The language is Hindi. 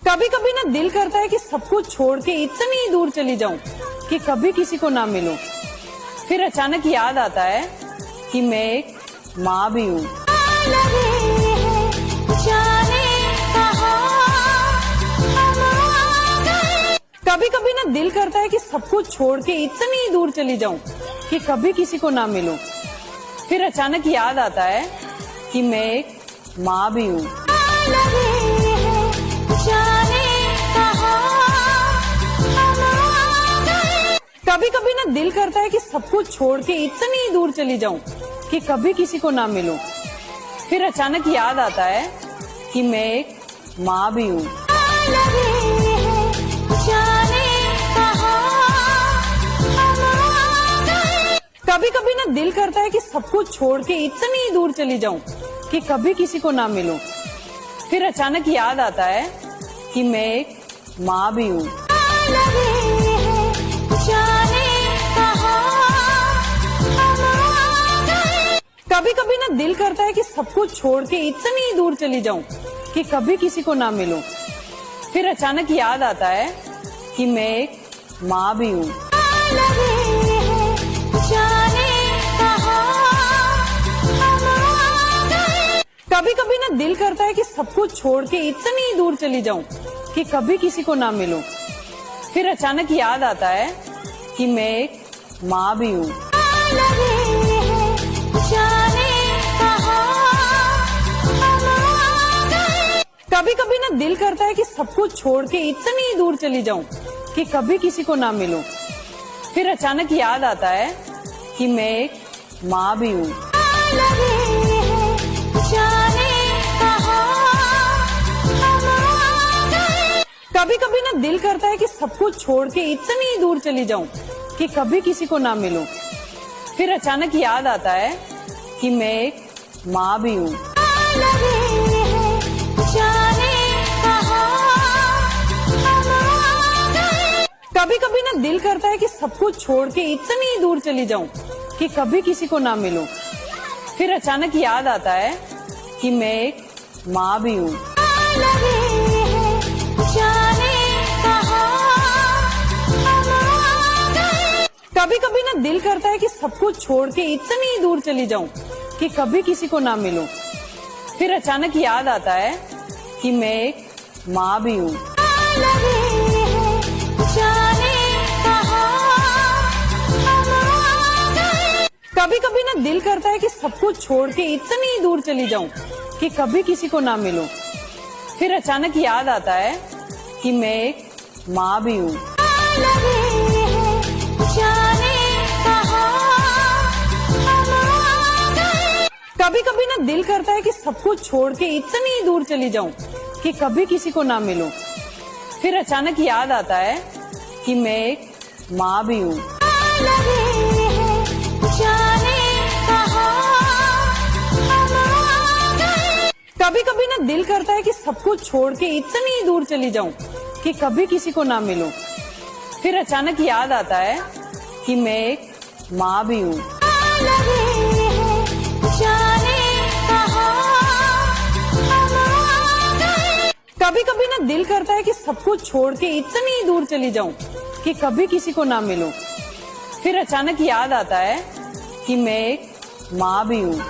कभी कभी ना दिल करता है कि सब कुछ छोड़ के इतनी दूर चली जाऊं कि कभी किसी को ना मिलूं। फिर अचानक याद आता है कि मैं एक माँ भी हूँ। कभी कभी ना दिल करता है कि सब कुछ छोड़ के इतनी दूर चली जाऊं कि कभी किसी को ना मिलूं। फिर अचानक याद आता है कि मैं एक माँ भी हूँ। कभी कभी ना दिल करता है कि सब कुछ छोड़ के इतनी दूर चली जाऊं कि कभी किसी को ना मिलूं। फिर अचानक याद आता है कि मैं एक माँ भी हूँ। कभी कभी ना दिल करता है कि सब कुछ छोड़ के इतनी दूर चली जाऊं कि कभी किसी को ना मिलूं। फिर अचानक याद आता है कि मैं एक माँ भी हूँ। कभी कभी ना दिल करता है कि सब कुछ छोड़ के इतनी दूर चली जाऊं कि कभी किसी को ना मिलूं। फिर अचानक याद आता है कि मैं एक माँ भी हूँ। कभी कभी ना दिल करता है कि सब कुछ छोड़ के इतनी दूर चली जाऊं कि कभी किसी को ना मिलूं। फिर अचानक याद आता है कि मैं एक माँ भी हूँ। कभी कभी ना दिल करता है कि सब कुछ छोड़ के इतनी दूर चली जाऊं कि कभी किसी को ना मिलूं। फिर अचानक याद आता है कि मैं एक माँ भी हूँ। कभी कभी ना दिल करता है कि सब कुछ छोड़ के इतनी दूर चली जाऊं कि कभी किसी को ना मिलूं। फिर अचानक याद आता है कि मैं एक माँ भी हूँ। कभी कभी ना दिल करता है कि सब कुछ छोड़ के इतनी दूर चली जाऊं कि कभी किसी को ना मिलूं। फिर अचानक याद आता है कि मैं एक माँ भी हूँ। कभी कभी ना दिल करता है कि सब कुछ छोड़ के इतनी दूर चली जाऊं कि कभी किसी को ना मिलूं। फिर अचानक याद आता है कि मैं एक माँ भी हूँ। कभी कभी ना दिल करता है कि सब कुछ छोड़ के इतनी दूर चली जाऊं कि कभी किसी को ना मिलूं। फिर अचानक याद आता है कि मैं एक माँ भी हूँ। कभी कभी ना दिल करता है कि सब कुछ छोड़ के इतनी दूर चली जाऊं कि कभी किसी को ना मिलूं। फिर अचानक याद आता है कि मैं एक माँ भी हूँ। कभी कभी ना दिल करता है कि सब कुछ छोड़ के इतनी दूर चली जाऊं कि कभी किसी को ना मिलूं। फिर अचानक याद आता है कि मैं एक माँ भी हूँ। कभी कभी ना दिल करता है कि सब कुछ छोड़ के इतनी दूर चली जाऊं कि कभी किसी को ना मिलूं। फिर अचानक याद आता है कि मैं एक माँ भी हूँ।